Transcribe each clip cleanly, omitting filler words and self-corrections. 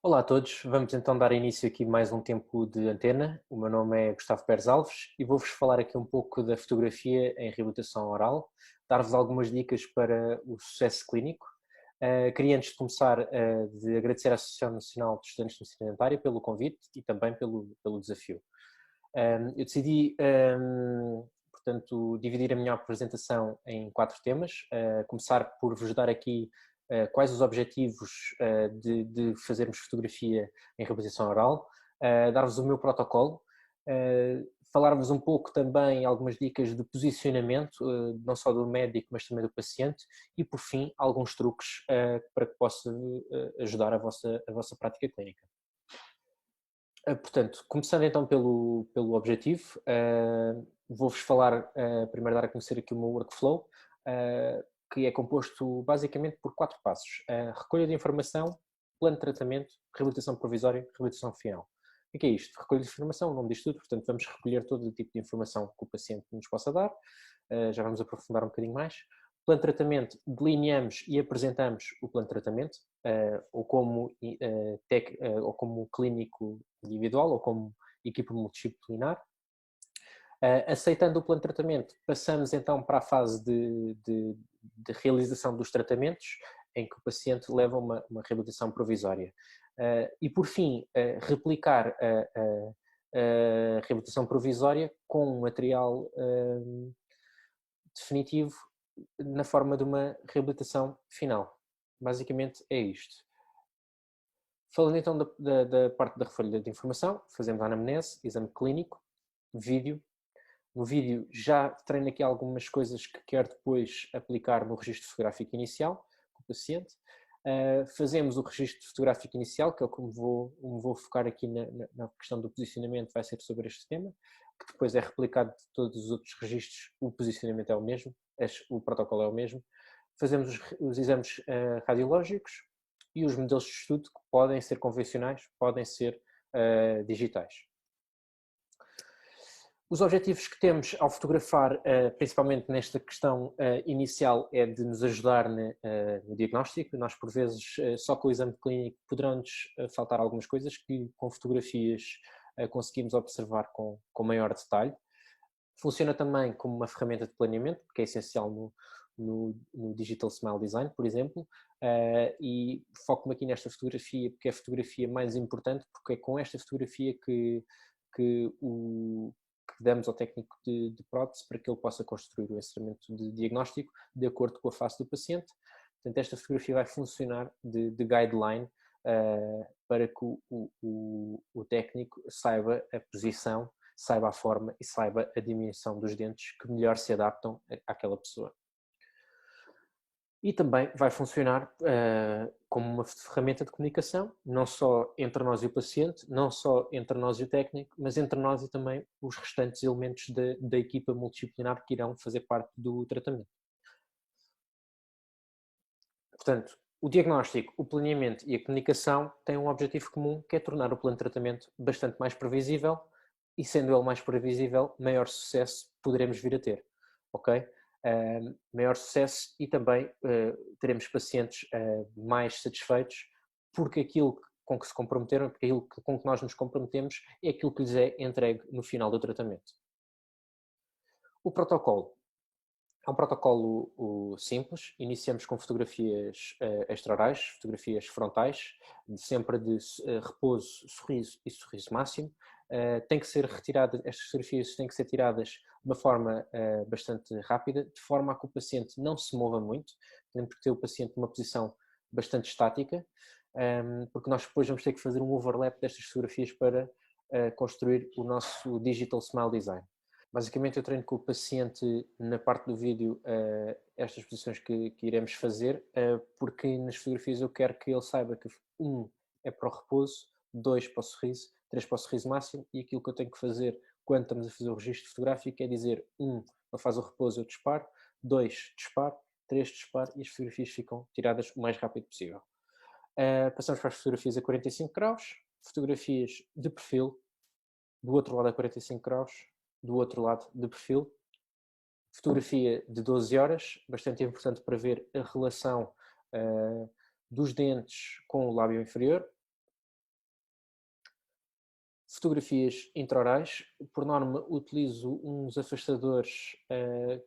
Olá a todos, vamos então dar início aqui a mais um tempo de antena. O meu nome é Gustavo Pérez Alves e vou-vos falar aqui um pouco da fotografia em reabilitação oral, dar-vos algumas dicas para o sucesso clínico. Queria antes de começar de agradecer à Associação Nacional de Estudantes de Medicina Dentária pelo convite e também pelo desafio. Eu decidi, portanto, dividir a minha apresentação em 4 temas. Começar por vos dar aqui quais os objetivos de fazermos fotografia em reabilitação oral, dar-vos o meu protocolo, falar-vos um pouco também algumas dicas de posicionamento, não só do médico, mas também do paciente, e por fim, alguns truques para que possa ajudar a vossa prática clínica. Portanto, começando então pelo objetivo, vou-vos falar, primeiro dar a conhecer aqui o meu workflow, que é composto basicamente por 4 passos: recolha de informação, plano de tratamento, reabilitação provisória, reabilitação final. O que é isto? Recolha de informação, o nome diz tudo, portanto vamos recolher todo o tipo de informação que o paciente nos possa dar, já vamos aprofundar um bocadinho mais. Plano de tratamento, delineamos e apresentamos o plano de tratamento, ou como clínico individual ou como equipa multidisciplinar. Aceitando o plano de tratamento, passamos então para a fase de realização dos tratamentos, em que o paciente leva uma reabilitação provisória. E por fim, replicar a reabilitação provisória com um material definitivo na forma de uma reabilitação final. Basicamente é isto. Falando então da parte da recolha de informação, fazemos a anamnese, exame clínico, vídeo. No vídeo já treino aqui algumas coisas que quero depois aplicar no registro fotográfico inicial com o paciente. Fazemos o registro fotográfico inicial, que é o que me vou focar aqui na questão do posicionamento, vai ser sobre este tema, que depois é replicado de todos os outros registros, o posicionamento é o mesmo, o protocolo é o mesmo. Fazemos os exames radiológicos e os modelos de estudo, que podem ser convencionais, podem ser digitais. Os objetivos que temos ao fotografar, principalmente nesta questão inicial, é de nos ajudar no diagnóstico. Nós, por vezes, só com o exame clínico poderão-nos faltar algumas coisas que com fotografias conseguimos observar com maior detalhe. Funciona também como uma ferramenta de planeamento, que é essencial no Digital Smile Design, por exemplo, e foco-me aqui nesta fotografia, porque é a fotografia mais importante, porque é com esta fotografia que damos ao técnico de prótese para que ele possa construir o instrumento de diagnóstico de acordo com a face do paciente. Portanto, esta fotografia vai funcionar de guideline para que o técnico saiba a posição, saiba a forma e saiba a dimensão dos dentes que melhor se adaptam àquela pessoa. E também vai funcionar como uma ferramenta de comunicação, não só entre nós e o paciente, não só entre nós e o técnico, mas entre nós e também os restantes elementos da equipa multidisciplinar que irão fazer parte do tratamento. Portanto, o diagnóstico, o planeamento e a comunicação têm um objetivo comum, que é tornar o plano de tratamento bastante mais previsível, e sendo ele mais previsível, maior sucesso poderemos vir a ter, ok? Maior sucesso e também teremos pacientes mais satisfeitos, porque aquilo com que se comprometeram, porque aquilo com que nós nos comprometemos é aquilo que lhes é entregue no final do tratamento. O protocolo. É um protocolo simples, iniciamos com fotografias extraorais, fotografias frontais, sempre de repouso, sorriso e sorriso máximo. Tem que ser retirada, estas fotografias têm que ser tiradas de uma forma bastante rápida, de forma a que o paciente não se mova muito, temos que ter o paciente numa posição bastante estática, porque nós depois vamos ter que fazer um overlap destas fotografias para construir o nosso Digital Smile Design. Basicamente eu treino com o paciente na parte do vídeo estas posições que iremos fazer, porque nas fotografias eu quero que ele saiba que 1 é para o repouso, 2 para o sorriso, 3 para o sorriso máximo, e aquilo que eu tenho que fazer quando estamos a fazer o registro fotográfico é dizer 1, ele faz o repouso, eu disparo, 2, disparo, 3, disparo, e as fotografias ficam tiradas o mais rápido possível. Passamos para as fotografias a 45 graus, fotografias de perfil, do outro lado a 45 graus, do outro lado de perfil, fotografia de 12 horas, bastante importante para ver a relação dos dentes com o lábio inferior, Fotografias intraorais, por norma utilizo uns afastadores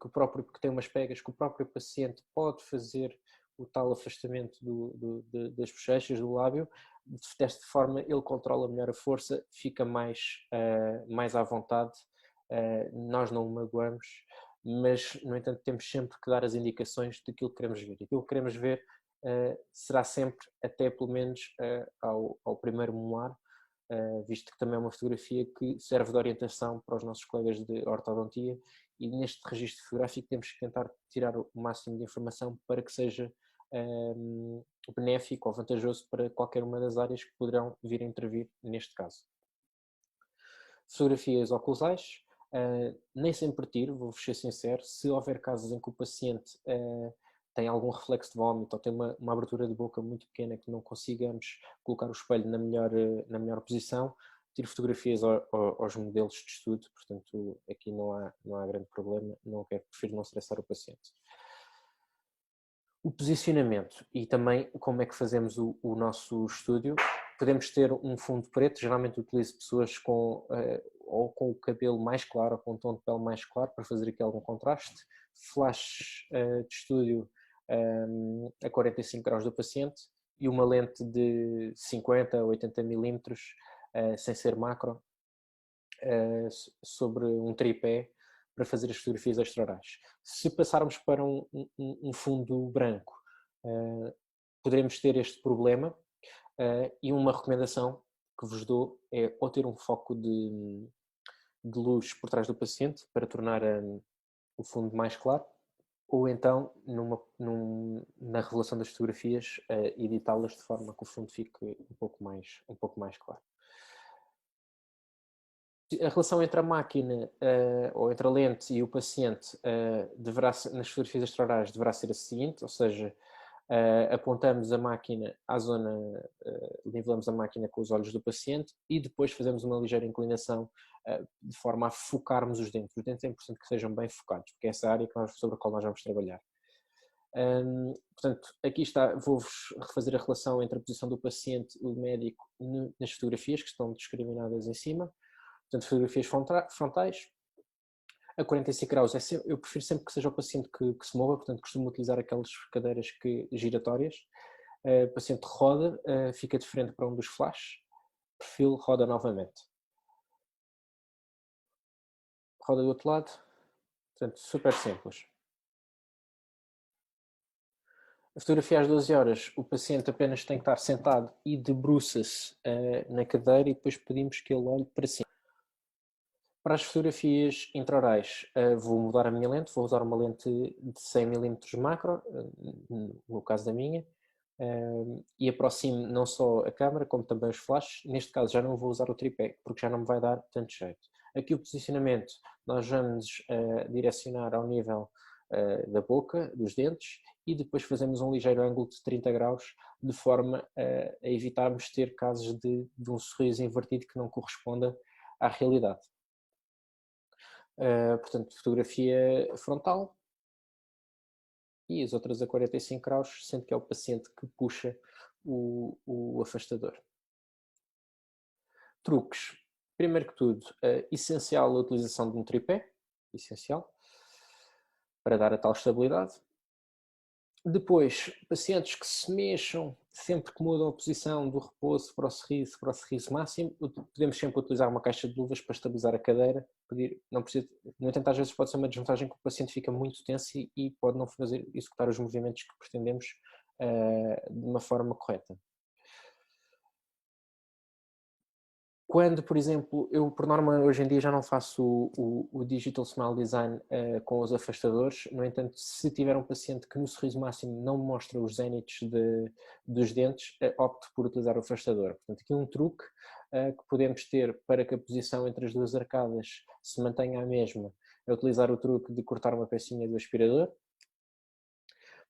que têm umas pegas que o próprio paciente pode fazer o tal afastamento das bochechas, do lábio, desta forma ele controla melhor a força, fica mais à vontade, nós não o magoamos, mas no entanto temos sempre que dar as indicações daquilo que queremos ver. Aquilo que queremos ver será sempre até pelo menos ao primeiro molar, visto que também é uma fotografia que serve de orientação para os nossos colegas de ortodontia, e neste registro fotográfico temos que tentar tirar o máximo de informação para que seja benéfico ou vantajoso para qualquer uma das áreas que poderão vir a intervir neste caso. Fotografias oclusais, nem sempre tiro, vou-vos ser sincero, se houver casos em que o paciente tem algum reflexo de vómito ou tem uma abertura de boca muito pequena que não consigamos colocar o espelho na melhor posição, tiro fotografias aos modelos de estudo, portanto aqui não há grande problema, prefiro não estressar o paciente. O posicionamento e também como é que fazemos o nosso estúdio. Podemos ter um fundo preto, geralmente utilizo pessoas ou com o cabelo mais claro ou com um tom de pele mais claro para fazer aqui algum contraste. Flash de estúdio a 45 graus do paciente e uma lente de 50 a 80 milímetros, sem ser macro, sobre um tripé para fazer as fotografias extraorais. Se passarmos para um fundo branco, poderemos ter este problema, e uma recomendação que vos dou é ou ter um foco de luz por trás do paciente para tornar o fundo mais claro, ou então na revelação das fotografias editá-las de forma que o fundo fique um pouco mais claro. A relação entre a máquina ou entre a lente e o paciente nas fotografias extraorais deverá ser a seguinte, ou seja, apontamos a máquina à zona, nivelamos a máquina com os olhos do paciente e depois fazemos uma ligeira inclinação de forma a focarmos os dentes. Os dentes é importante que sejam bem focados, porque é essa área sobre a qual nós vamos trabalhar. Portanto, aqui está, vou-vos refazer a relação entre a posição do paciente e o médico nas fotografias que estão discriminadas em cima. Portanto, fotografias frontais. A 45 graus, eu prefiro sempre que seja o paciente que se mova, portanto costumo utilizar aquelas cadeiras giratórias. O paciente roda, fica de frente para um dos flashes, perfil, roda novamente. Roda do outro lado, portanto super simples. A fotografia às 12 horas, o paciente apenas tem que estar sentado e debruça-se na cadeira e depois pedimos que ele olhe para cima. Para as fotografias intraorais, vou mudar a minha lente, vou usar uma lente de 100 mm macro, no caso da minha, e aproximo não só a câmera, como também os flashes. Neste caso já não vou usar o tripé, porque já não me vai dar tanto jeito. Aqui o posicionamento, nós vamos direcionar ao nível da boca, dos dentes, e depois fazemos um ligeiro ângulo de 30 graus, de forma a evitarmos ter casos de um sorriso invertido que não corresponda à realidade. Portanto, fotografia frontal e as outras a 45 graus, sendo que é o paciente que puxa o afastador. Truques. Primeiro que tudo, essencial a utilização de um tripé, essencial, para dar a tal estabilidade. Depois, pacientes que se mexam sempre que mudam a posição do repouso para o sorriso máximo, podemos sempre utilizar uma caixa de luvas para estabilizar a cadeira. No entanto, às vezes pode ser uma desvantagem que o paciente fica muito tenso e pode não executar os movimentos que pretendemos de uma forma correta. Quando, por exemplo, eu por norma hoje em dia já não faço o Digital Smile Design com os afastadores, no entanto, se tiver um paciente que no sorriso máximo não mostra os zénites dos dentes, opto por utilizar o afastador. Portanto, aqui um truque que podemos ter para que a posição entre as duas arcadas se mantenha a mesma, é utilizar o truque de cortar uma pecinha do aspirador.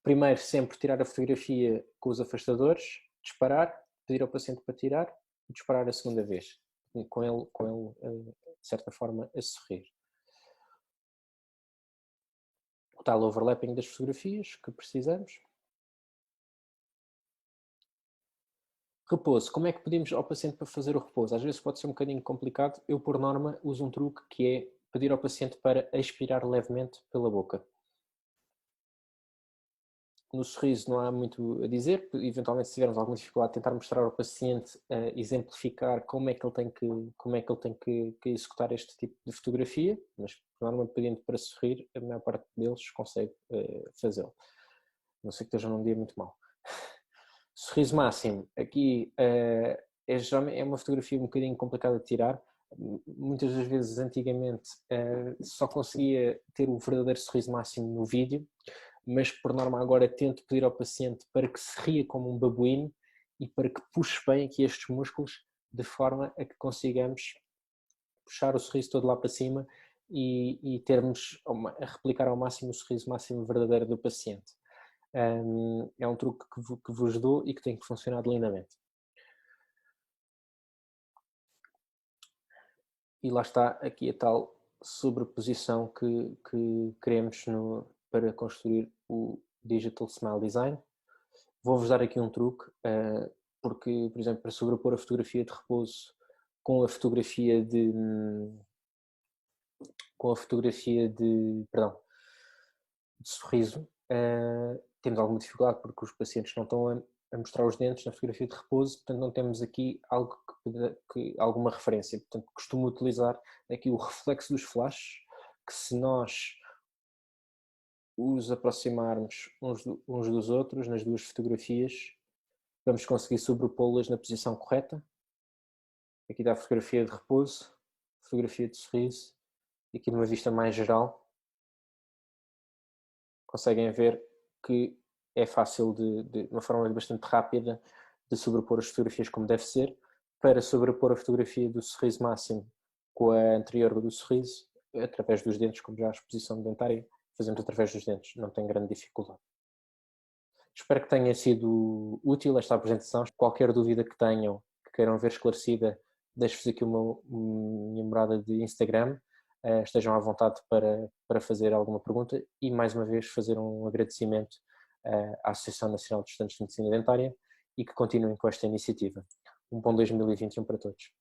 Primeiro, sempre tirar a fotografia com os afastadores, disparar, pedir ao paciente para tirar e disparar a segunda vez, com ele de certa forma a sorrir. O tal overlapping das fotografias que precisamos. Repouso. Como é que pedimos ao paciente para fazer o repouso? Às vezes pode ser um bocadinho complicado. Eu, por norma, uso um truque que é pedir ao paciente para expirar levemente pela boca. No sorriso não há muito a dizer, eventualmente se tivermos alguma dificuldade, tentar mostrar ao paciente, exemplificar como é que ele tem que executar este tipo de fotografia, mas por norma pedindo para sorrir, a maior parte deles consegue fazê-lo. Não sei que esteja num dia muito mau. Sorriso máximo, aqui é uma fotografia um bocadinho complicada de tirar. Muitas das vezes, antigamente, só conseguia ter o verdadeiro sorriso máximo no vídeo, mas por norma agora tento pedir ao paciente para que se ria como um babuíno e para que puxe bem aqui estes músculos, de forma a que consigamos puxar o sorriso todo lá para cima e termos a replicar ao máximo o sorriso máximo verdadeiro do paciente. É um truque que vos dou e que tem funcionado lindamente. E lá está aqui a tal sobreposição que queremos para construir o Digital Smile Design. Vou-vos dar aqui um truque, porque, por exemplo, para sobrepor a fotografia de repouso com a fotografia de sorriso, temos alguma dificuldade porque os pacientes não estão a mostrar os dentes na fotografia de repouso, portanto não temos aqui alguma referência. Portanto, costumo utilizar aqui o reflexo dos flashes, que se nós os aproximarmos uns dos outros nas duas fotografias, vamos conseguir sobrepô-las na posição correta. Aqui dá a fotografia de repouso, fotografia de sorriso, e aqui numa vista mais geral, conseguem ver que é fácil, de uma forma bastante rápida, de sobrepor as fotografias como deve ser. Para sobrepor a fotografia do sorriso máximo com a anterior do sorriso, através dos dentes, como já a exposição dentária, fazemos através dos dentes, não tem grande dificuldade. Espero que tenha sido útil esta apresentação. Qualquer dúvida que tenham, que queiram ver esclarecida, deixo-vos aqui minha morada de Instagram. Estejam à vontade para fazer alguma pergunta e, mais uma vez, fazer um agradecimento à Associação Nacional de Estudantes de Medicina Dentária e que continuem com esta iniciativa. Um bom 2021 para todos.